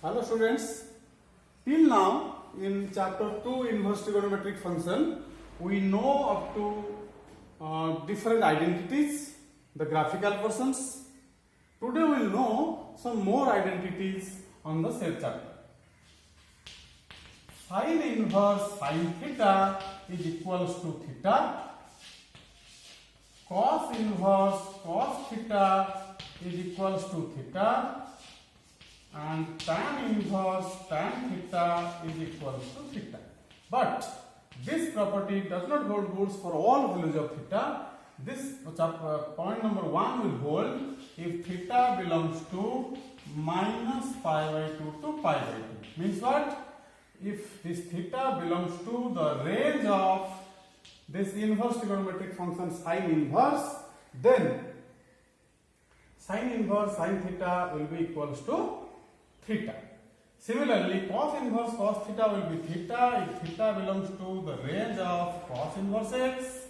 Hello students, till now in chapter 2 inverse trigonometric function we know up to different identities, the graphical versions. Today we will know some more identities on the same chapter. Sin inverse sin theta is equals to theta. Cos inverse cos theta is equals to theta. And tan inverse tan theta is equals to theta. But this property does not hold good for all values of theta. This point number 1 will hold if theta belongs to minus pi by 2 to pi by 2. Means what? If this theta belongs to the range of this inverse trigonometric function sin inverse, then sin inverse sin theta will be equals to theta. Similarly, cos inverse cos theta will be theta if theta belongs to the range of cos inverse x,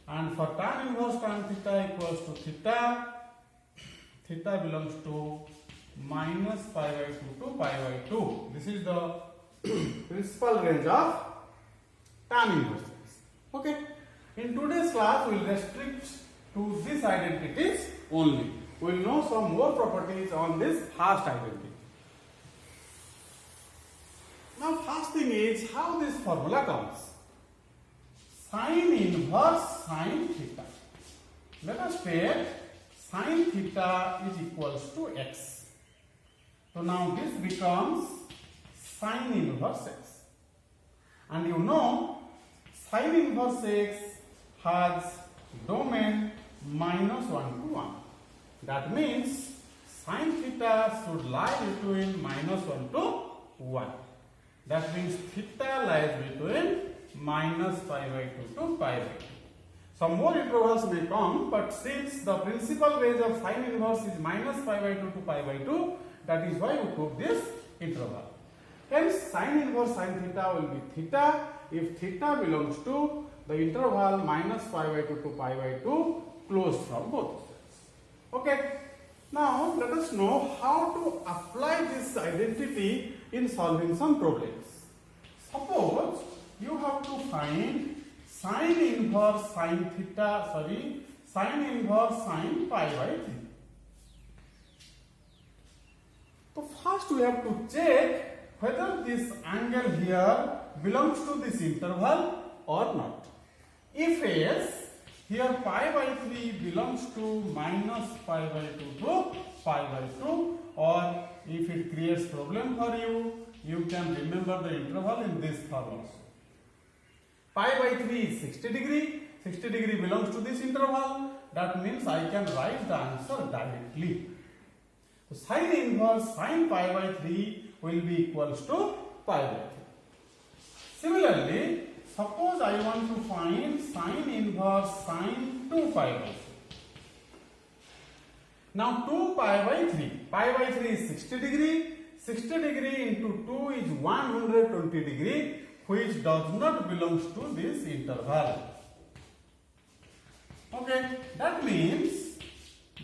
and for tan inverse tan theta equals to theta, theta belongs to minus pi by 2 to pi by 2. This is the principal range of tan inverse x. Okay. In today's class, we will restrict to these identities only. We will know some more properties on this first identity. Now, first thing is how this formula comes. Sin inverse sin theta. Let us take sin theta is equals to x. So now this becomes sin inverse x. And you know sin inverse x has domain minus 1 to 1. That means sin theta should lie between minus 1 to 1. That means theta lies between minus pi by 2 to pi by 2. Some more intervals may come, but since the principal range of sin inverse is minus pi by 2 to pi by 2, that is why we took this interval. Hence, sin inverse sin theta will be theta if theta belongs to the interval minus pi by 2 to pi by 2 closed from both sides. Okay. Now, let us know how to apply this identity in solving some problems. Suppose you have to find sin inverse sin theta, sin inverse sin pi by 3. So first we have to check whether this angle here belongs to this interval or not. If yes, here pi by 3 belongs to minus pi by 2 to pi by 2, or if it creates problem for you, you can remember the interval in this form also. Pi by 3 is 60 degree. 60 degree belongs to this interval. That means I can write the answer directly. So sin inverse sin pi by 3 will be equals to pi by 3. Similarly, suppose I want to find sin inverse sin 2 pi by 3. Now 2 pi by 3. Pi by 3 is 60 degree. 60 degree into 2 is 120 degree, which does not belong to this interval. Okay, that means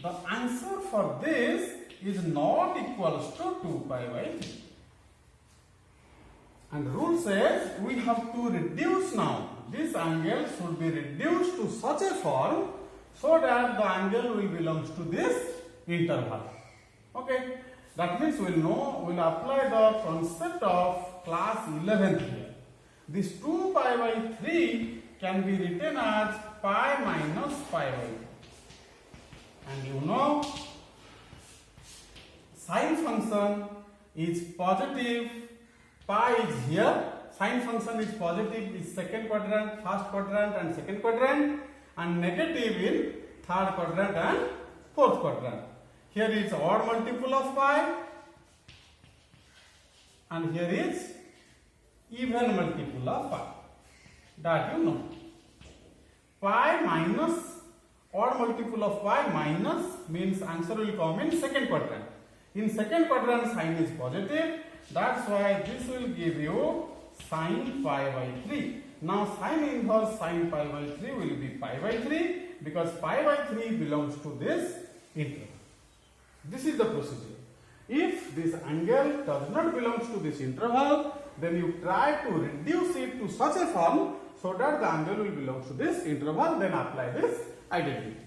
the answer for this is not equals to 2 pi by 3. And rule says we have to reduce now. This angle should be reduced to such a form so that the angle will belong to this interval. Okay, that means we'll apply the concept of class 11 here. This 2 pi by 3 can be written as pi minus pi by 2. And you know sin function is positive. Pi is here. Sin function is positive in second quadrant, first quadrant and second quadrant, and negative in third quadrant and fourth quadrant. Here is odd multiple of pi, and here is even multiple of pi. That you know. Pi minus odd multiple of pi minus means answer will come in second quadrant. In second quadrant sign is positive. That's why this will give you sin pi by 3. Now sin inverse sin pi by 3 will be pi by 3 because pi by 3 belongs to this interval. This is the procedure. If if this angle does not belong to this interval, then you try to reduce it to such a form so that the angle will belong to this interval, then apply this identity.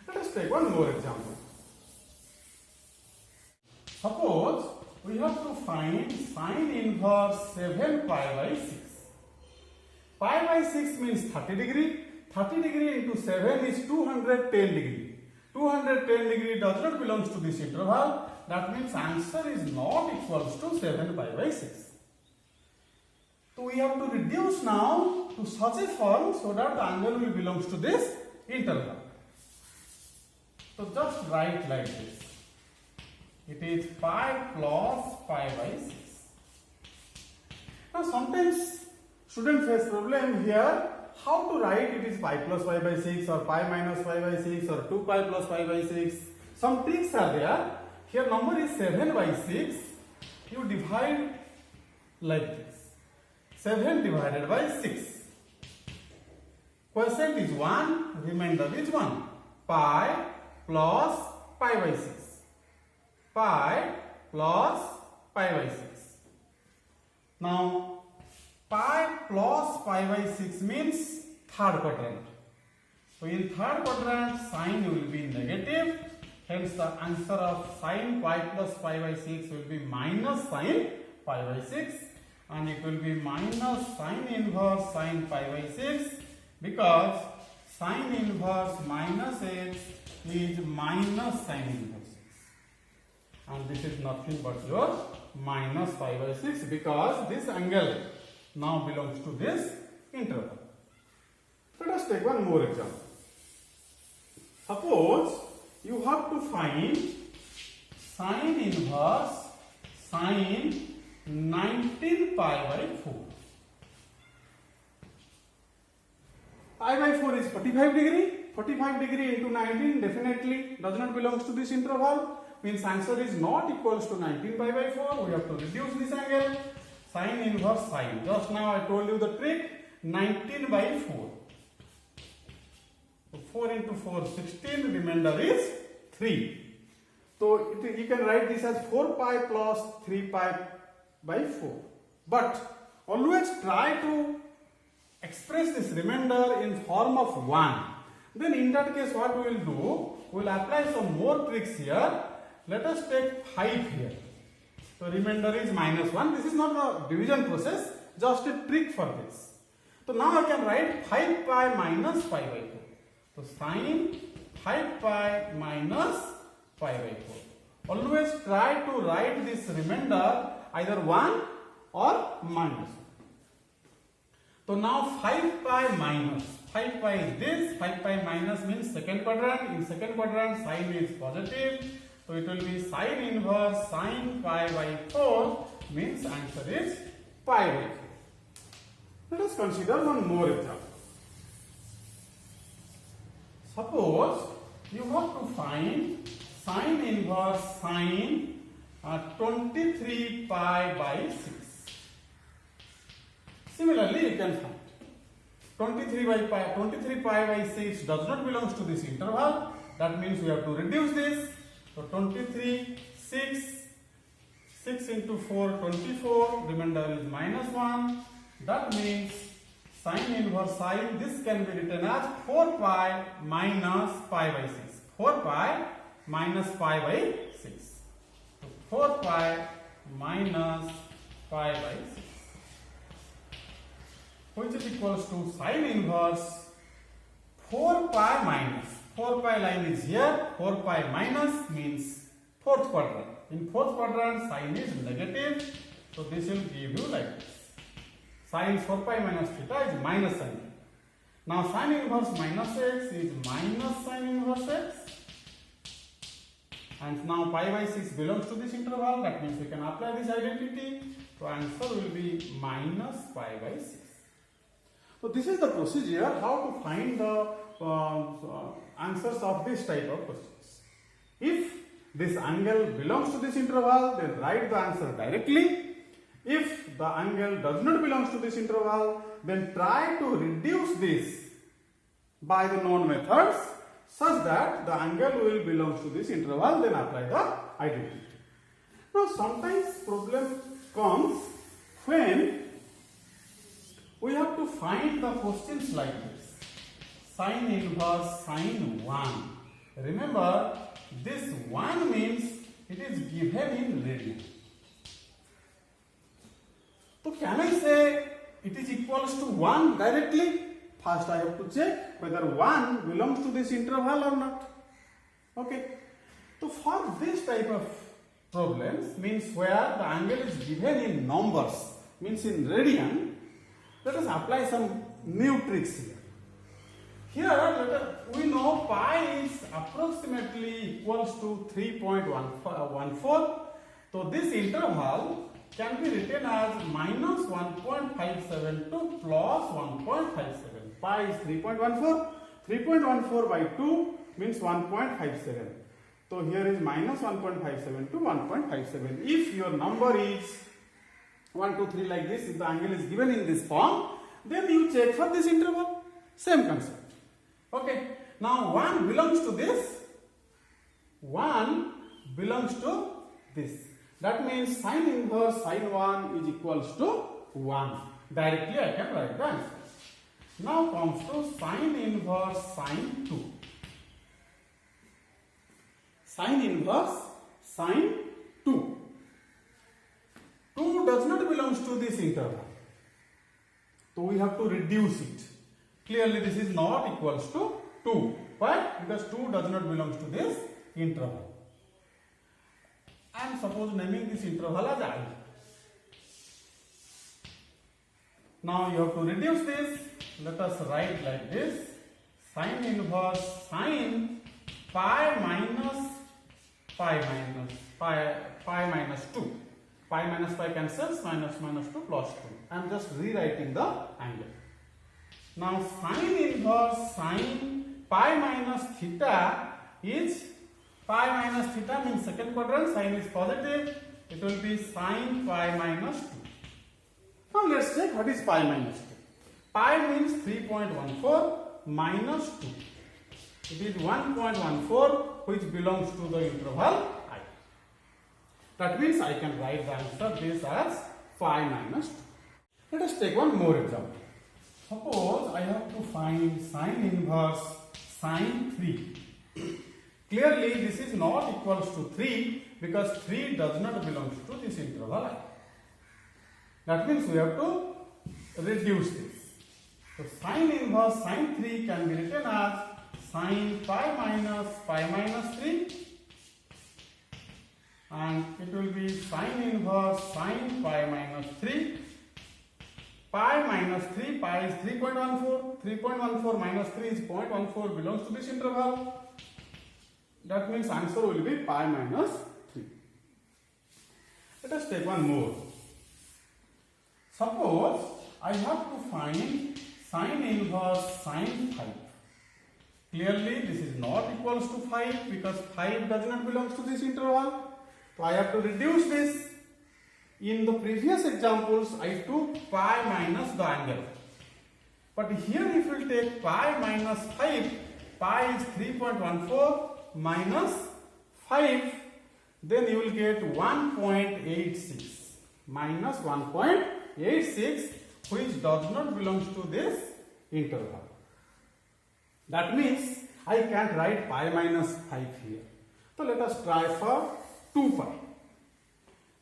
Let us take one more example. Suppose we have to find sine inverse 7 pi by 6. Pi by 6 means 30 degree. 30 degree into 7 is 210 degree. 210 degree does not belong to this interval. That means answer is not equals to 7 pi by 6. So we have to reduce now to such a form so that the angle will belong to this interval. So just write like this. It is pi plus pi by 6. Now sometimes students face problem here. How to write it is pi plus pi by 6 or pi minus pi by 6 or 2 pi plus pi by 6. Some tricks are there. Here number is 7 by 6. You divide like this. 7 divided by 6. Quotient is 1, remainder is 1. Pi plus pi by 6. Pi plus pi by 6. Now, pi plus pi by 6 means third quadrant. So, in third quadrant, sign will be negative. Hence, the answer of sine pi plus pi by 6 will be minus sine pi by 6. And it will be minus sine inverse sine pi by 6, because sine inverse minus x is minus sine inverse x. And this is nothing but your minus pi by 6, because this angle now belongs to this interval. Let us take one more example. Suppose you have to find sine inverse sine 19 pi by 4. Pi by 4 is 45 degree. 45 degree into 19 definitely does not belong to this interval. Means answer is not equals to 19 pi by 4. We have to reduce this angle. Sine inverse sine. Just now I told you the trick. 19 by 4. So 4 into 4, 16. Remainder is 3. So you can write this as 4 pi plus 3 pi by 4. But always try to express this remainder in form of 1. Then in that case what we will do, we will apply some more tricks here. Let us take 5 here. So remainder is minus 1. This is not a division process, just a trick for this. So now I can write 5 pi minus pi by 4. So sine 5 pi minus pi by 4. Always try to write this remainder either 1 or minus 1. So now 5 pi minus, 5 pi is this, 5 pi minus means second quadrant. In second quadrant sign is positive. So it will be sine inverse sine pi by 4 means answer is pi by 4. Let us consider one more example. Suppose you have to find sine inverse sine 23 pi by 6. Similarly, you can find 23 pi by 6 does not belong to this interval. That means we have to reduce this. So 23, 6 into 4, 24. Remainder is minus 1. That means sine inverse sine, this can be written as 4 pi minus pi by 6. 4 pi minus pi by 6. So 4 pi minus pi by 6. Which is equals to sine inverse 4 pi minus. 4 pi line is here. 4 pi minus means fourth quadrant. In fourth quadrant, sine is negative. So this will give you like this. Sine 4 pi minus theta is minus sine. Now sine inverse minus x is minus sine inverse x. And now pi by 6 belongs to this interval. That means we can apply this identity. So answer will be minus pi by 6. So this is the procedure how to find the answers of this type of questions. If this angle belongs to this interval, then write the answer directly. If the angle does not belong to this interval, then try to reduce this by the known methods such that the angle will belong to this interval, then apply the identity. Now sometimes problem comes when we have to find the questions like this. Sine inverse sine 1. Remember, this 1 means it is given in radian. So can I say it is equals to 1 directly? First I have to check whether 1 belongs to this interval or not. Okay. So for this type of problems, means where the angle is given in numbers, means in radian, let us apply some new tricks here. Here we know pi is approximately equals to 3.14. So this interval can be written as minus 1.57 to plus 1.57. Pi is 3.14. 3.14 by 2 means 1.57. So here is minus 1.57 to 1.57. If your number is 1, 2, 3 like this, if the angle is given in this form, then you check for this interval. Same concept. Okay. Now 1 belongs to this. 1 belongs to this. That means sine inverse sine 1 is equals to 1. Directly I can write the answer. Now comes to sine inverse sine 2. Sine inverse sine 2. 2 does not belong to this interval. So we have to reduce it. Clearly this is not equals to 2. Why? Because 2 does not belong to this interval. I am suppose naming this interval as I. Now you have to reduce this. Let us write like this. Sine inverse sine pi minus pi minus 2. Pi minus pi cancels, minus 2 plus 2. I am just rewriting the angle. Now sine inverse sine pi minus theta is, pi minus theta means second quadrant, sine is positive, it will be sine pi minus 2. Now let's check what is pi minus 2. Pi means 3.14 minus 2. It is 1.14 which belongs to the interval I. That means I can write the answer this as pi minus 2. Let us take one more example. Suppose I have to find sine inverse sine 3. Clearly this is not equals to 3 because 3 does not belong to this interval I. That means we have to reduce this. So sine inverse sine 3 can be written as sine pi minus 3, and it will be sine inverse sine pi minus 3. Pi minus 3, pi is 3.14. 3.14 minus 3 is 0.14, belongs to this interval. That means answer will be pi minus 3. Let us take one more. Suppose I have to find sine inverse sine 5. Clearly this is not equals to 5 because 5 does not belong to this interval. So I have to reduce this. In the previous examples I took pi minus the angle. But here if you take pi minus 5, pi is 3.14 minus 5, then you will get 1.86 minus 1.86, which does not belong to this interval. That means I can't write pi minus 5 here. So let us try for 2 pi.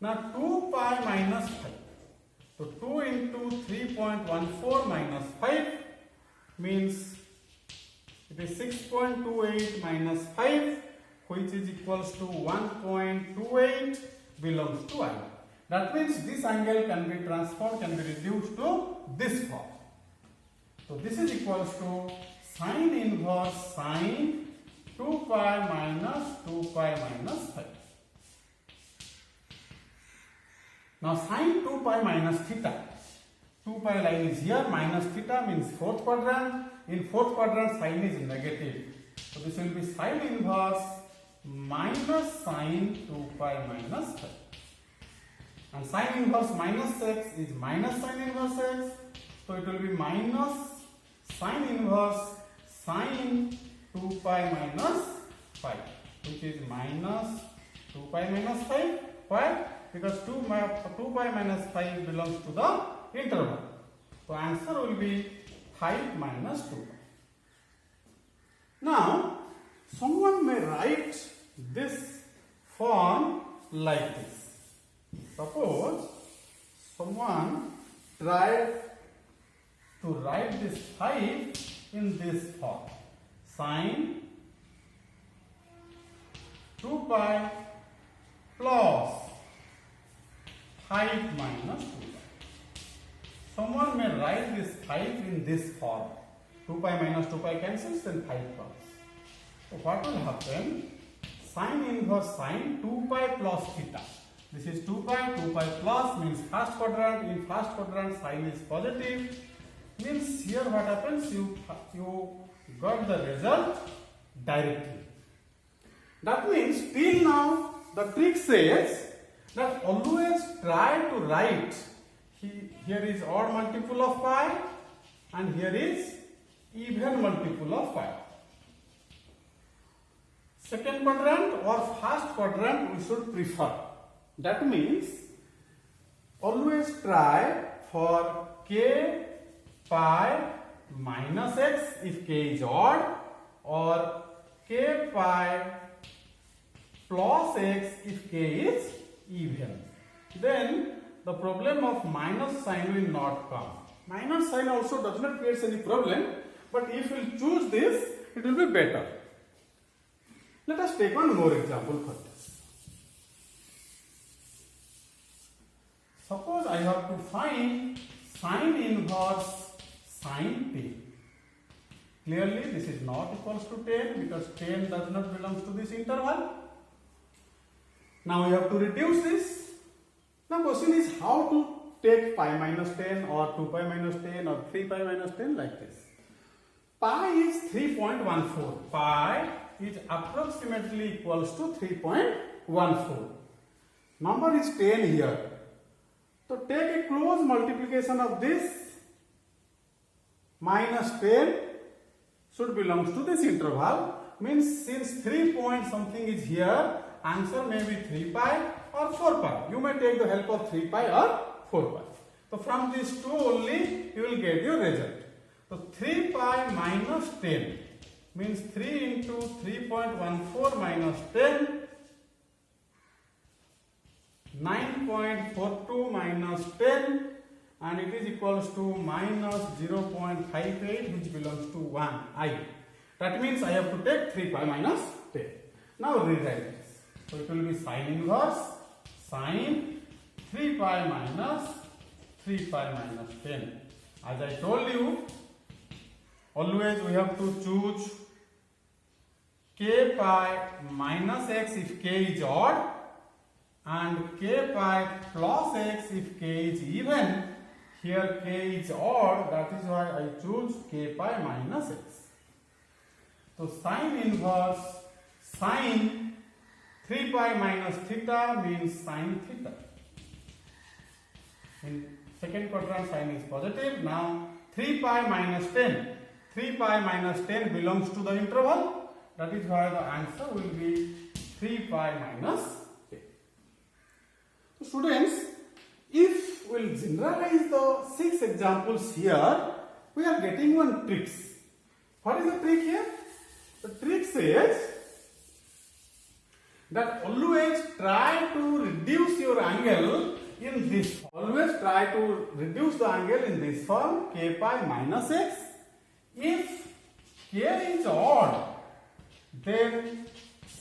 Now 2 pi minus 5. So 2 into 3.14 minus 5 means it is 6.28 minus 5, which is equals to 1.28, belongs to I. That means this angle can be transformed, can be reduced to this form. So this is equals to sine inverse sine 2 pi minus 2 pi minus 5. Now sine 2 pi minus theta. 2 pi line is here, minus theta means fourth quadrant. In fourth quadrant sine is negative. So this will be sine inverse minus sine 2 pi minus 5. And sine inverse minus x is minus sine inverse x. So it will be minus sine inverse sine 2 pi minus 5, which is minus 2 pi minus 5. Why? Because 2 pi minus 5 belongs to the interval. So answer will be 5 minus 2 pi. Now, someone may write this form like this. Suppose someone tried to write this 5 in this form. Sine 2 pi plus 5 minus 2 pi. Someone may write this 5 in this form. 2 pi minus 2 pi cancels, then 5 comes. So what will happen? Sine inverse sine 2 pi plus theta. This is 2 pi plus means first quadrant. In first quadrant sine is positive. Means here what happens? You got the result directly. That means till now the trick says that always try to write. Here is odd multiple of pi and here is even multiple of pi. Second quadrant or first quadrant we should prefer. That means always try for k pi minus x if k is odd or k pi plus x if k is even. Then the problem of minus sign will not come. Minus sign also does not create any problem, but if we choose this, it will be better. Let us take one more example for this. Suppose I have to find sine inverse sine 10. Clearly this is not equals to 10 because 10 does not belong to this interval. Now we have to reduce this. Now question is how to take pi minus 10 or 2 pi minus 10 or 3 pi minus 10 like this. Pi is 3.14. Pi is approximately equals to 3.14. Number is 10 here. So take a close multiplication of this. Minus 10 should belongs to this interval. Means since 3 point something is here, answer may be 3 pi or 4 pi. You may take the help of 3 pi or 4 pi. So from these two only you will get your result. So 3 pi minus 10 means 3 into 3.14 minus 10, 9.42 minus 10, and it is equals to minus 0.58 which belongs to 1 I. That means I have to take 3 pi minus 10. Now rewrite this. So it will be sine inverse sine 3 pi minus 3 pi minus 10. As I told you, always we have to choose k pi minus x if k is odd and k pi plus x if k is even. Here k is odd, that is why I choose k pi minus x. So sine inverse sine 3 pi minus theta means sine theta. In second quadrant sine is positive. Now 3 pi minus 10. 3 pi minus 10 belongs to the interval. That is why the answer will be 3 pi minus 10. So students, if we will generalize the 6 examples here, we are getting one trick. What is the trick here? The trick says that always try to reduce your angle in this form. Always try to reduce the angle in this form, k pi minus x. If k is odd, then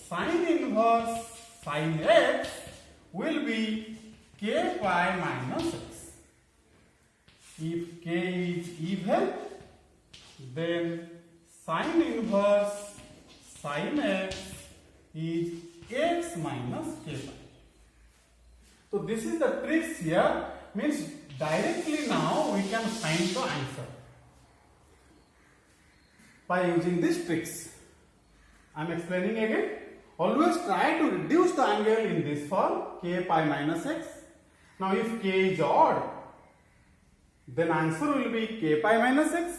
sine inverse sine x will be k pi minus x. If k is even, then sine inverse sine x is x minus k pi. So this is the tricks here, means directly now we can find the answer by using these tricks. I am explaining again. Always try to reduce the angle in this form, k pi minus x. Now if k is odd, then answer will be k pi minus x.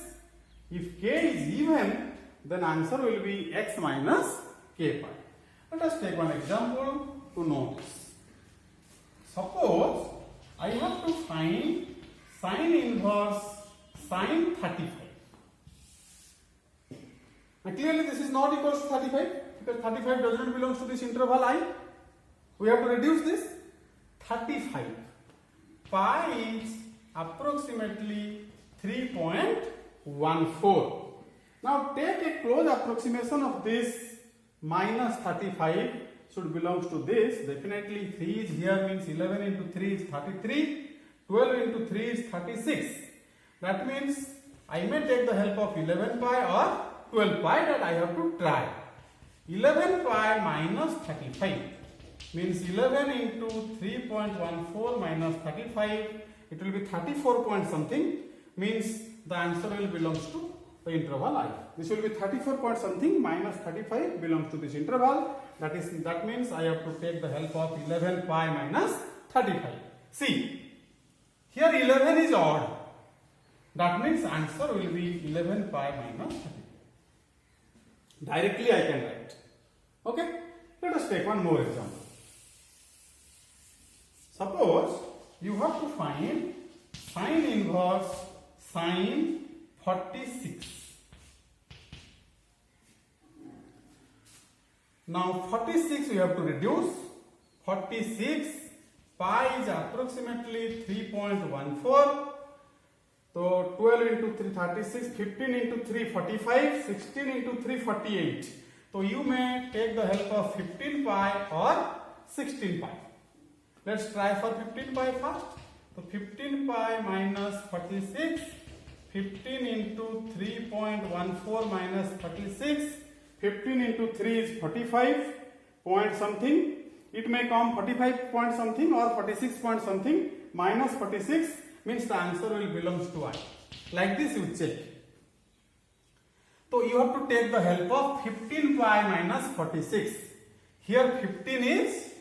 If k is even, then answer will be x minus k pi. Let us take one example to know this. suppose I have to find sine inverse sine 35. Now clearly this is not equals to 35 because 35 does not belong to this interval I. We have to reduce this. 35 pi is approximately 3.14. Now take a close approximation of this minus 35 should belongs to this. Definitely 3 is here, means 11 into 3 is 33. 12 into 3 is 36. That means I may take the help of 11 pi or 12 pi, that I have to try. 11 pi minus 35 means 11 into 3.14 minus 35. It will be 34 point something, means the answer will belongs to the interval I. This will be 34 point something minus 35 belongs to this interval. That means I have to take the help of 11 pi minus 35. See, here 11 is odd. That means answer will be 11 pi minus 35. Directly I can write. Okay, let us take one more example. Suppose you have to find sine inverse sine 46. Now 46 we have to reduce. 46 pi is approximately 3.14. So 12 into 3 36, 15 into 3 45, 16 into 3 48. So you may take the help of 15 pi or 16 pi. Let's try for 15 pi first. So 15 pi minus 46, 15 into 3.14 minus 36, 15 into 3 is 45 point something. It may come 45 point something or 46 point something. Minus 46 means the answer will belongs to I. Like this you check. So you have to take the help of 15 pi minus 46. Here 15 is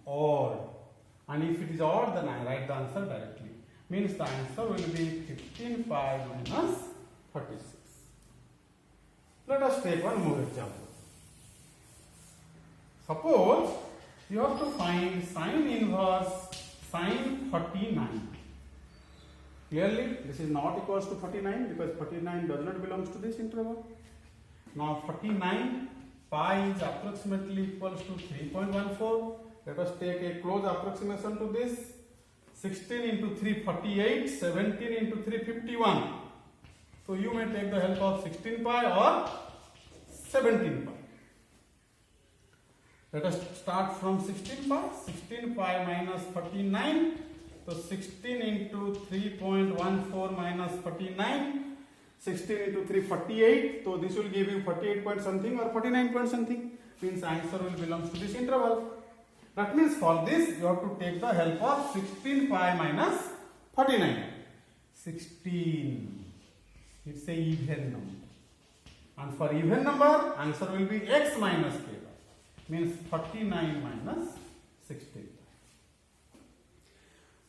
odd. And if it is odd, then I write the answer directly. Means the answer will be 15 pi minus 46. Let us take one more example. Suppose you have to find sine inverse sine 49. Clearly, this is not equals to 49 because 49 does not belong to this interval. Now 49 pi is approximately equals to 3.14. Let us take a close approximation to this. 16 into 3 48, 17 into 3 51. So you may take the help of 16 pi or 17 pi. Let us start from 16 pi. 16 pi minus 49. So 16 into 3.14 minus 49. 16 into 3 48. So this will give you 48 point something or 49 point something. Means answer will belong to this interval. That means for this you have to take the help of 16 pi minus 49. 16. It's a even number. And for even number, answer will be x minus k. Means 49 minus 16.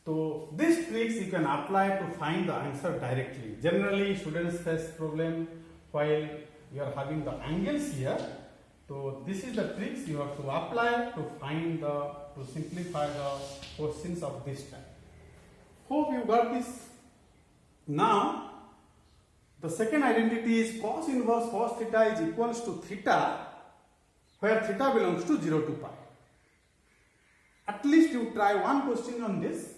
So these tricks you can apply to find the answer directly. Generally, students face problem while you are having the angles here. So this is the tricks you have to apply to find to simplify the questions of this type. Hope you got this. Now, the second identity is cos inverse cos theta is equals to theta, where theta belongs to 0 to pi. At least you try one question on this,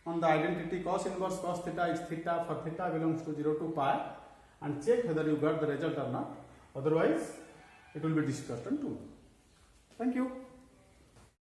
on the identity cos inverse cos theta is theta for theta belongs to 0 to pi, and check whether you got the result or not. Otherwise, it will be discussed on tomorrow. Thank you.